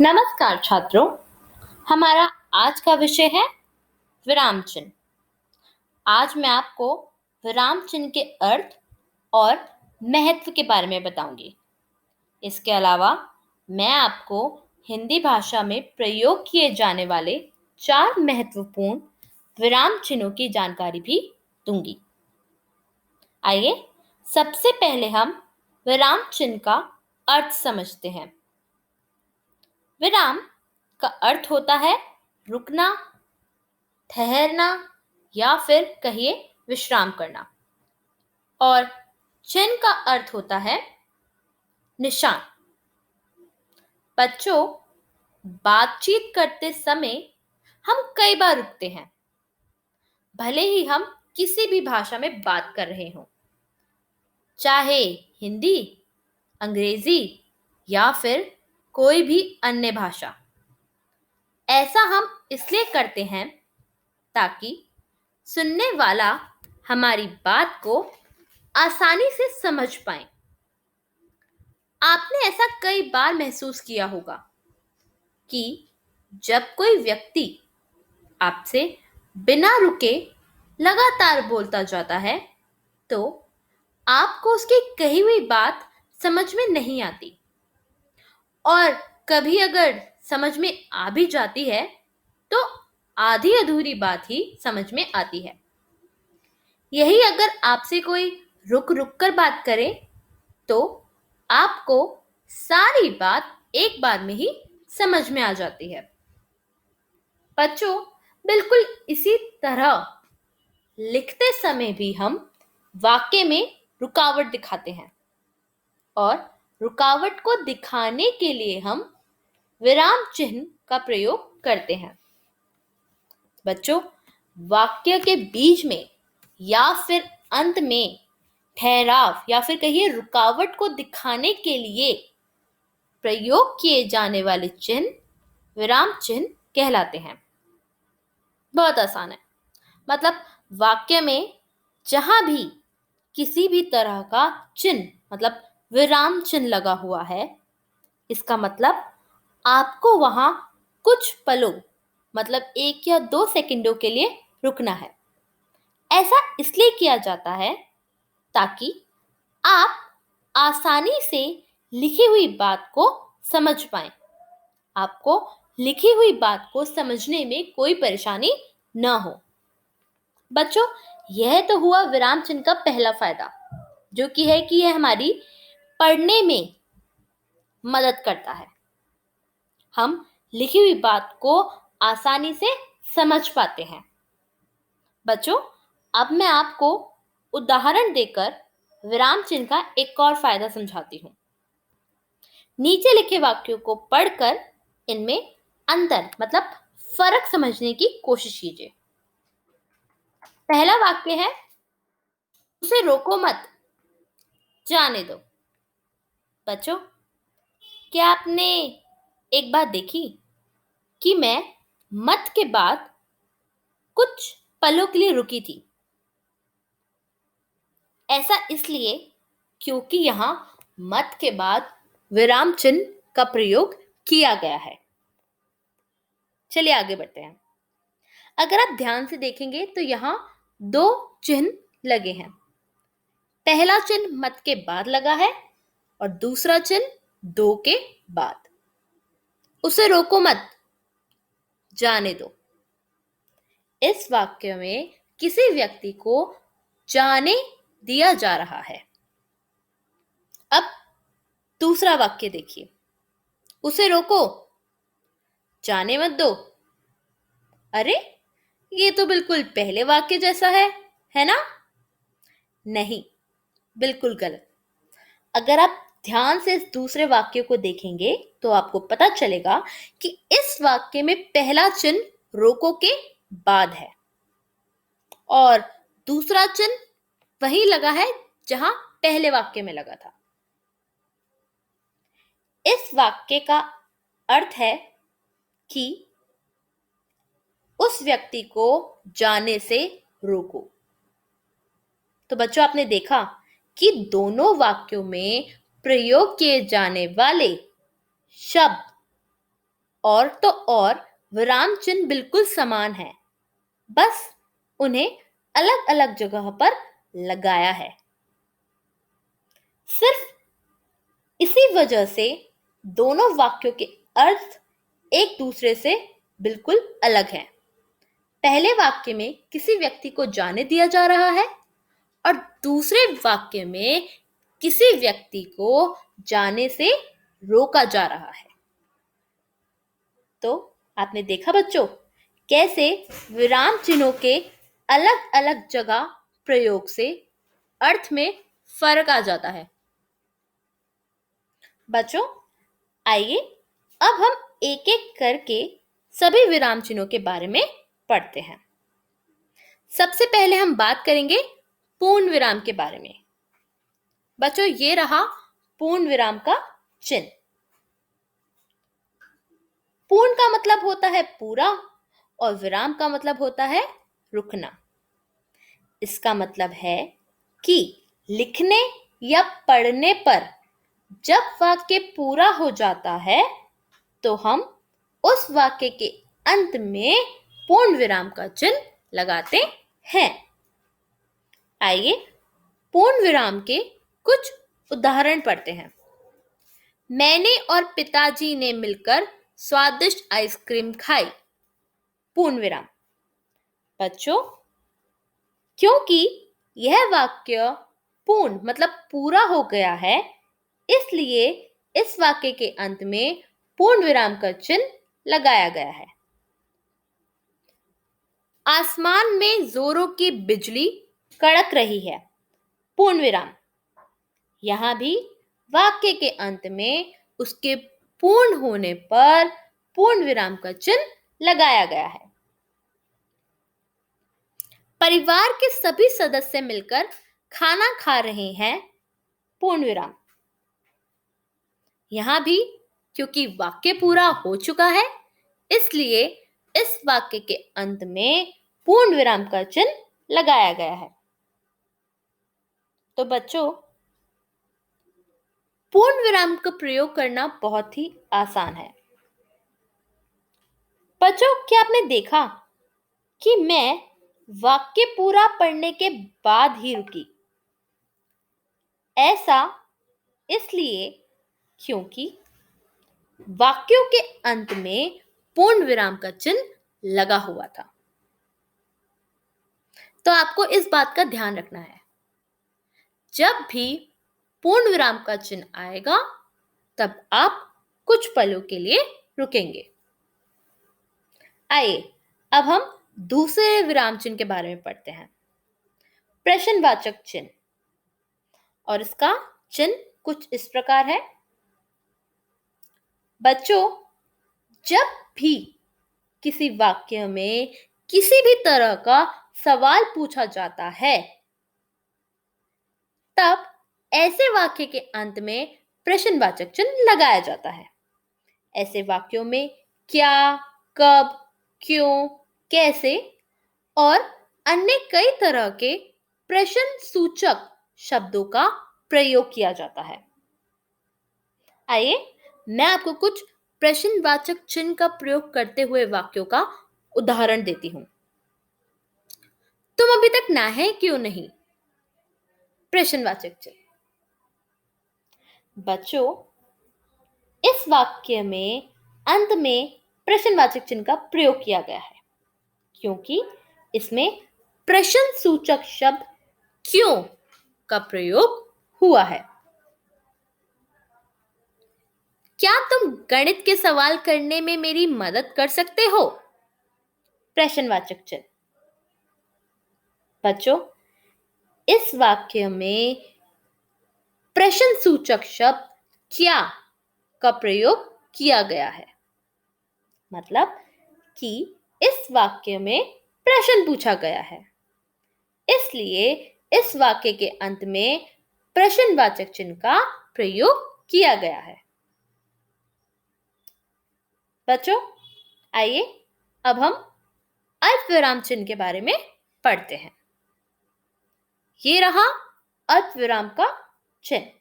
नमस्कार छात्रों, हमारा आज का विषय है विराम चिन्ह। आज मैं आपको विराम चिन्ह के अर्थ और महत्व के बारे में बताऊंगी। इसके अलावा मैं आपको हिंदी भाषा में प्रयोग किए जाने वाले 4 महत्वपूर्ण विराम चिन्हों की जानकारी भी दूंगी। आइए सबसे पहले हम विराम चिन्ह का अर्थ समझते हैं। विराम का अर्थ होता है रुकना, ठहरना या फिर कहिए विश्राम करना। और चिन्ह का अर्थ होता है निशान। बच्चों, बातचीत करते समय हम कई बार रुकते हैं, भले ही हम किसी भी भाषा में बात कर रहे हों, चाहे हिंदी, अंग्रेजी या फिर कोई भी अन्य भाषा। ऐसा हम इसलिए करते हैं ताकि सुनने वाला हमारी बात को आसानी से समझ पाए। आपने ऐसा कई बार महसूस किया होगा कि जब कोई व्यक्ति आपसे बिना रुके लगातार बोलता जाता है तो आपको उसकी कही हुई बात समझ में नहीं आती, और कभी अगर समझ में आ भी जाती है तो आधी अधूरी बात ही समझ में आती है। यही अगर आपसे कोई रुक रुक कर बात करे तो आपको सारी बात एक बार में ही समझ में आ जाती है। बच्चों, बिल्कुल इसी तरह लिखते समय भी हम वाक्य में रुकावट दिखाते हैं, और रुकावट को दिखाने के लिए हम विराम चिन्ह का प्रयोग करते हैं। बच्चों, वाक्य के बीच में या फिर अंत में ठहराव या फिर कहिए रुकावट को दिखाने के लिए प्रयोग किए जाने वाले चिन्ह विराम चिन्ह कहलाते हैं। बहुत आसान है। मतलब वाक्य में जहां भी किसी भी तरह का चिन्ह मतलब विराम चिन्ह लगा हुआ है, इसका मतलब आपको वहां कुछ पलों मतलब 1 या 2 सेकंडों के लिए रुकना है। ऐसा इसलिए किया जाता है ताकि आप आसानी से लिखी हुई बात को समझ पाएं। आपको लिखी हुई बात को समझने में कोई परेशानी न हो। बच्चों, यह तो हुआ विराम चिन्ह का पहला फायदा, जो कि है कि यह हमारी पढ़ने में मदद करता है। हम लिखी हुई बात को आसानी से समझ पाते हैं। बच्चों, अब मैं आपको उदाहरण देकर विराम चिन्ह का एक और फायदा समझाती हूँ। नीचे लिखे वाक्यों को पढ़कर इनमें अंतर मतलब फर्क समझने की कोशिश कीजिए। पहला वाक्य है, उसे रोको मत, जाने दो। बच्चों, क्या आपने एक बात देखी कि मैं मत के बाद कुछ पलों के लिए रुकी थी? ऐसा इसलिए क्योंकि यहां मत के बाद विराम चिन्ह का प्रयोग किया गया है। चलिए आगे बढ़ते हैं। अगर आप ध्यान से देखेंगे तो यहां 2 चिन्ह लगे हैं। पहला चिन्ह मत के बाद लगा है और दूसरा चिन्ह दो के बाद। उसे रोको मत, जाने दो। इस वाक्य में किसी व्यक्ति को जाने दिया जा रहा है। अब दूसरा वाक्य देखिए, उसे रोको, जाने मत दो। अरे, ये तो बिल्कुल पहले वाक्य जैसा है ना? नहीं, बिल्कुल गलत। अगर आप ध्यान से इस दूसरे वाक्य को देखेंगे तो आपको पता चलेगा कि इस वाक्य में पहला चिन्ह रोको के बाद है और दूसरा चिन्ह वही लगा है जहां पहले वाक्य में लगा था। इस वाक्य का अर्थ है कि उस व्यक्ति को जाने से रोको। तो बच्चों, आपने देखा कि दोनों वाक्यों में प्रयोग किए जाने वाले शब्द और तो और विराम चिन्ह बिल्कुल समान है, बस उन्हें अलग अलग जगह पर लगाया है। सिर्फ इसी वजह से दोनों वाक्यों के अर्थ एक दूसरे से बिल्कुल अलग हैं। पहले वाक्य में किसी व्यक्ति को जाने दिया जा रहा है और दूसरे वाक्य में किसी व्यक्ति को जाने से रोका जा रहा है। तो आपने देखा बच्चों, कैसे विराम चिन्हों के अलग अलग जगह प्रयोग से अर्थ में फर्क आ जाता है। बच्चों, आइए अब हम एक एक करके सभी विराम चिन्हों के बारे में पढ़ते हैं। सबसे पहले हम बात करेंगे पूर्ण विराम के बारे में। बच्चों, ये रहा पूर्ण विराम का चिन्ह। पूर्ण का मतलब होता है पूरा और विराम का मतलब होता है रुकना। इसका मतलब है कि लिखने या पढ़ने पर जब वाक्य पूरा हो जाता है तो हम उस वाक्य के अंत में पूर्ण विराम का चिन्ह लगाते हैं। आइए पूर्ण विराम के कुछ उदाहरण पढ़ते हैं। मैंने और पिताजी ने मिलकर स्वादिष्ट आइसक्रीम खाई। पूर्ण विराम। बच्चों, क्योंकि यह वाक्य पूर्ण मतलब पूरा हो गया है, इसलिए इस वाक्य के अंत में पूर्ण विराम का चिन्ह लगाया गया है। आसमान में जोरों की बिजली कड़क रही है। पूर्ण विराम। यहां भी वाक्य के अंत में उसके पूर्ण होने पर पूर्ण विराम का चिन्ह लगाया गया है। परिवार के सभी सदस्य मिलकर खाना खा रहे हैं। पूर्ण विराम। यहां भी क्योंकि वाक्य पूरा हो चुका है, इसलिए इस वाक्य के अंत में पूर्ण विराम का चिन्ह लगाया गया है। तो बच्चों, पूर्ण विराम का प्रयोग करना बहुत ही आसान है। बच्चों, क्या आपने देखा कि मैं वाक्य पूरा पढ़ने के बाद ही रुकी? ऐसा इसलिए क्योंकि वाक्यों के अंत में पूर्ण विराम का चिन्ह लगा हुआ था। तो आपको इस बात का ध्यान रखना है, जब भी पूर्ण विराम का चिन्ह आएगा तब आप कुछ पलों के लिए रुकेंगे। आइए अब हम दूसरे विराम चिन्ह के बारे में पढ़ते हैं। प्रश्नवाचक चिन्ह। और इसका चिन्ह कुछ इस प्रकार है। बच्चों, जब भी किसी वाक्य में किसी भी तरह का सवाल पूछा जाता है, तब ऐसे वाक्य के अंत में प्रश्नवाचक चिन्ह लगाया जाता है। ऐसे वाक्यों में क्या, कब, क्यों, कैसे और अन्य कई तरह के प्रश्न सूचक शब्दों का प्रयोग किया जाता है। आइए मैं आपको कुछ प्रश्नवाचक चिन्ह का प्रयोग करते हुए वाक्यों का उदाहरण देती हूं। तुम अभी तक नहाए क्यों नहीं? प्रश्नवाचक चिन्ह। बच्चों, इस वाक्य में अंत में प्रश्नवाचक चिन्ह का प्रयोग किया गया है क्योंकि इसमें प्रश्न सूचक शब्द क्यों का प्रयोग हुआ है। क्या तुम गणित के सवाल करने में मेरी मदद कर सकते हो? प्रश्नवाचक चिन्ह। बच्चों, इस वाक्य में प्रश्न सूचक शब्द क्या का प्रयोग किया गया है, मतलब कि इस वाक्य में प्रश्न पूछा गया है, इसलिए इस वाक्य के अंत में प्रश्नवाचक चिन्ह का प्रयोग किया गया है। बच्चों, आइए अब हम अल्पविराम चिन्ह के बारे में पढ़ते हैं। ये रहा अल्पविराम का चिन्ह।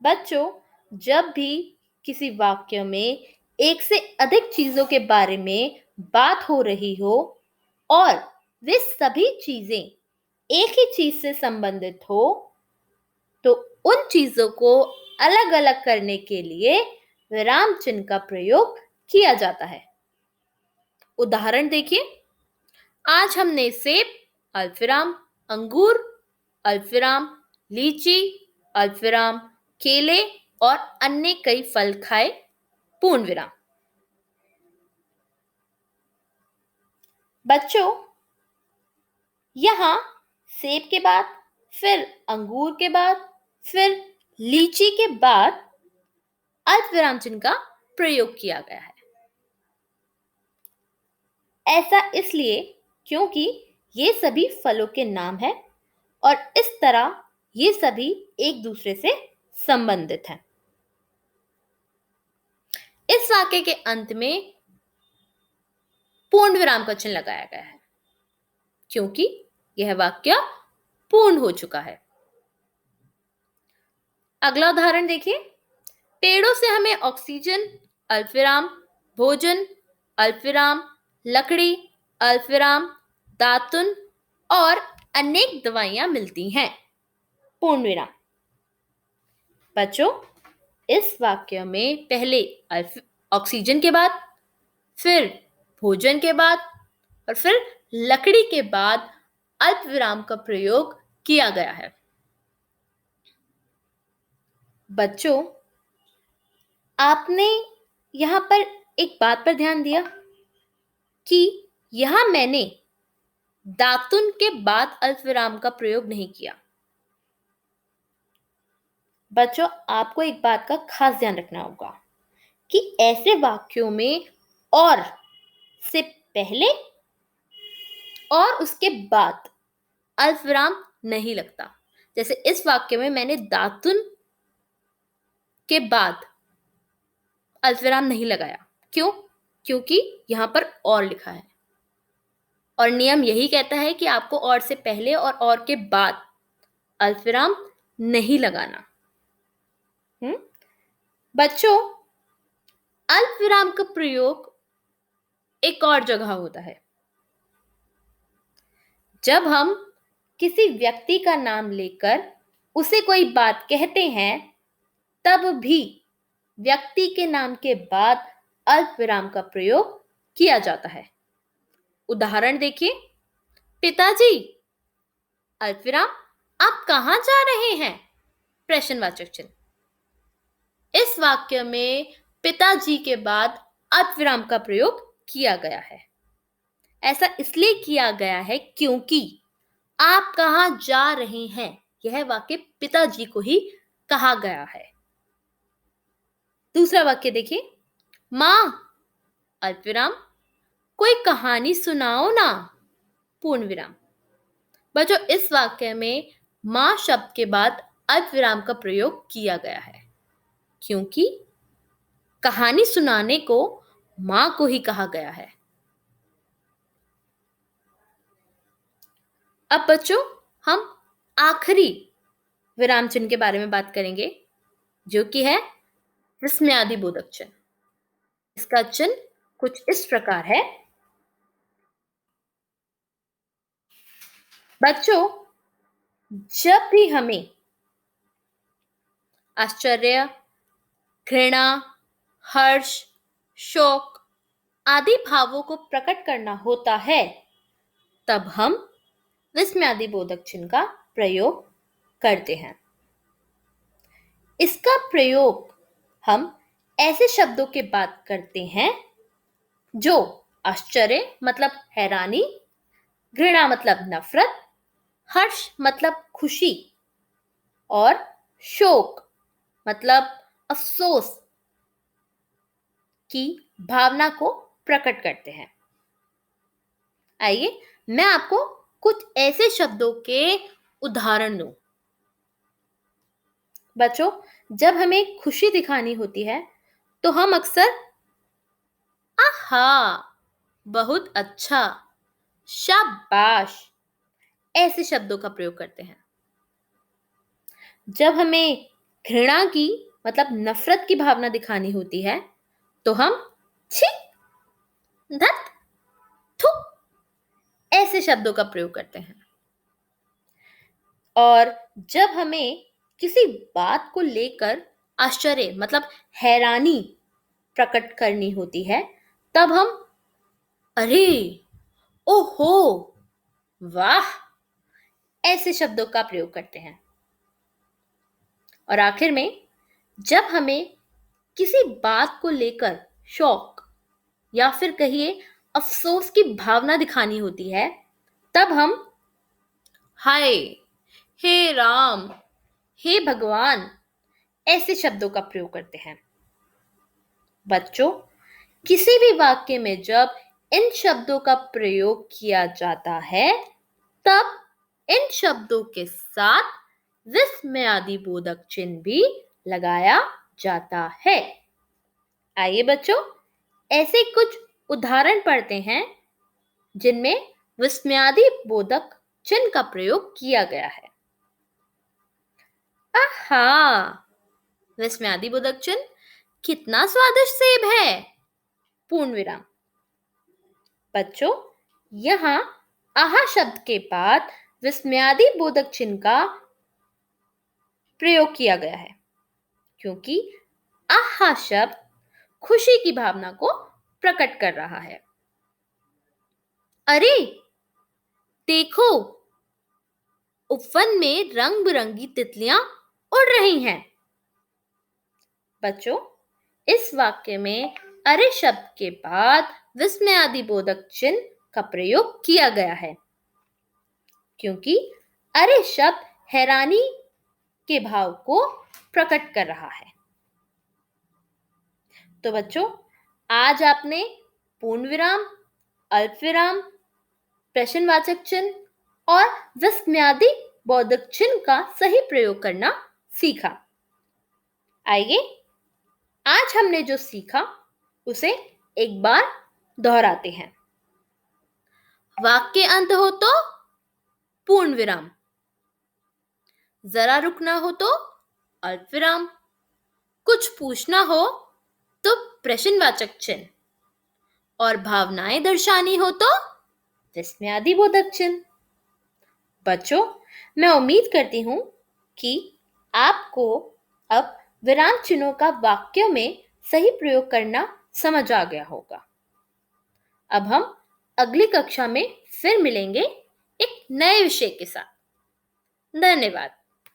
बच्चों, जब भी किसी वाक्य में एक से अधिक चीजों के बारे में बात हो रही हो और वे सभी चीजें एक ही चीज से संबंधित हो, तो उन चीजों को अलग अलग करने के लिए विराम चिन्ह का प्रयोग किया जाता है। उदाहरण देखिए, आज हमने सेब, अल्पविराम, अंगूर, अल्पविराम, लीची, अल्पविराम, केले और अन्य कई फल खाए, पूर्ण विराम। बच्चों, यहां सेब के बाद, फिर अंगूर के बाद, फिर लीची के बाद अल्पविराम चिन्ह का प्रयोग किया गया है। ऐसा इसलिए क्योंकि ये सभी फलों के नाम हैं और इस तरह ये सभी एक दूसरे से संबंधित हैं। इस वाक्य के अंत में पूर्ण विराम का चिन्ह लगाया गया है क्योंकि यह वाक्य पूर्ण हो चुका है। अगला उदाहरण देखिए, पेड़ों से हमें ऑक्सीजन, अल्पविराम, भोजन, अल्पविराम, लकड़ी, अल्पविराम, दातुन और अनेक दवाइयां मिलती हैं, पूर्ण विराम। बच्चों, इस वाक्य में पहले ऑक्सीजन के बाद, फिर भोजन के बाद और फिर लकड़ी के बाद अल्पविराम का प्रयोग किया गया है। बच्चों, आपने यहां पर एक बात पर ध्यान दिया कि यहां मैंने दातुन के बाद अल्पविराम का प्रयोग नहीं किया। बच्चों, आपको एक बात का खास ध्यान रखना होगा कि ऐसे वाक्यों में और से पहले और उसके बाद अल्पविराम नहीं लगता। जैसे इस वाक्य में मैंने दातुन के बाद अल्पविराम नहीं लगाया। क्यों? क्योंकि यहां पर और लिखा है और नियम यही कहता है कि आपको और से पहले और के बाद अल्पविराम नहीं लगाना। बच्चों, अल्पविराम का प्रयोग एक और जगह होता है। जब हम किसी व्यक्ति का नाम लेकर उसे कोई बात कहते हैं, तब भी व्यक्ति के नाम के बाद अल्पविराम का प्रयोग किया जाता है। उदाहरण देखिए, पिताजी, अल्पविराम, आप कहां जा रहे हैं? प्रश्नवाचक चिन्ह। इस वाक्य में पिताजी के बाद अल्पविराम का प्रयोग किया गया है। ऐसा इसलिए किया गया है क्योंकि आप कहां जा रहे हैं, यह वाक्य पिताजी को ही कहा गया है। दूसरा वाक्य देखिए, मां, अल्पविराम, कोई कहानी सुनाओ ना, पूर्ण विराम। बच्चों, इस वाक्य में मां शब्द के बाद अल्पविराम का प्रयोग किया गया है क्योंकि कहानी सुनाने को मां को ही कहा गया है। अब बच्चों, हम आखिरी विराम चिन्ह के बारे में बात करेंगे, जो कि है विस्मयादिबोधक चिन्ह। इसका चिन्ह कुछ इस प्रकार है। बच्चों, जब भी हमें आश्चर्य, घृणा, हर्ष, शोक आदि भावों को प्रकट करना होता है, तब हम विस्मयादिबोधक चिन्ह का प्रयोग करते हैं। इसका प्रयोग हम ऐसे शब्दों के बात करते हैं जो आश्चर्य मतलब हैरानी, घृणा मतलब नफरत, हर्ष मतलब खुशी और शोक मतलब अफसोस की भावना को प्रकट करते हैं। आइए मैं आपको कुछ ऐसे शब्दों के उदाहरण दूं। बच्चों, जब हमें खुशी दिखानी होती है तो हम अक्सर आहा, बहुत अच्छा, शाबाश ऐसे शब्दों का प्रयोग करते हैं। जब हमें घृणा की मतलब नफरत की भावना दिखानी होती है तो हम छी, धत, थू ऐसे शब्दों का प्रयोग करते हैं। और जब हमें किसी बात को लेकर आश्चर्य मतलब हैरानी प्रकट करनी होती है, तब हम अरे, ओहो, वाह ऐसे शब्दों का प्रयोग करते हैं। और आखिर में जब हमें किसी बात को लेकर शौक या फिर कहिए अफसोस की भावना दिखानी होती है, तब हम हाय, हे राम, हे भगवान ऐसे शब्दों का प्रयोग करते हैं। बच्चों, किसी भी वाक्य में जब इन शब्दों का प्रयोग किया जाता है, तब इन शब्दों के साथ विस्मयादि बोधक चिन्ह भी लगाया जाता है। आइए बच्चों, ऐसे कुछ उदाहरण पढ़ते हैं जिनमें विस्मयादि बोधक चिन्ह का प्रयोग किया गया है। आहा, विस्मयादि बोधक चिन्ह, कितना स्वादिष्ट सेब है, पूर्ण विराम। बच्चों, यहाँ आहा शब्द के बाद विस्मयादि बोधक चिन्ह का प्रयोग किया गया है, क्योंकि आहा शब्द खुशी की भावना को प्रकट कर रहा है। अरे देखो, उपवन में रंग बिरंगी तितलियां उड़ रही हैं। बच्चों, इस वाक्य में अरे शब्द के बाद विस्मयादि बोधक चिन्ह का प्रयोग किया गया है, क्योंकि अरे शब्द हैरानी के भाव को प्रकट कर रहा है। तो बच्चों, आज आपने पूर्ण विराम, अल्प विराम, प्रश्नवाचक चिन्ह और विस्मयादि बोधक चिन्ह का सही प्रयोग करना सीखा। आइए, आज हमने जो सीखा उसे एक बार दोहराते हैं। वाक्य अंत हो तो पूर्ण विराम, जरा रुकना हो तो अल्प विराम, कुछ पूछना हो तो प्रश्नवाचक चिन्ह, और भावनाएं दर्शानी हो तो विस्मयादि बोधक चिन्ह। बच्चों, मैं उम्मीद करती हूं कि आपको अब विराम चिन्हों का वाक्यों में सही प्रयोग करना समझ आ गया होगा। अब हम अगली कक्षा में फिर मिलेंगे एक नए विषय के साथ। धन्यवाद।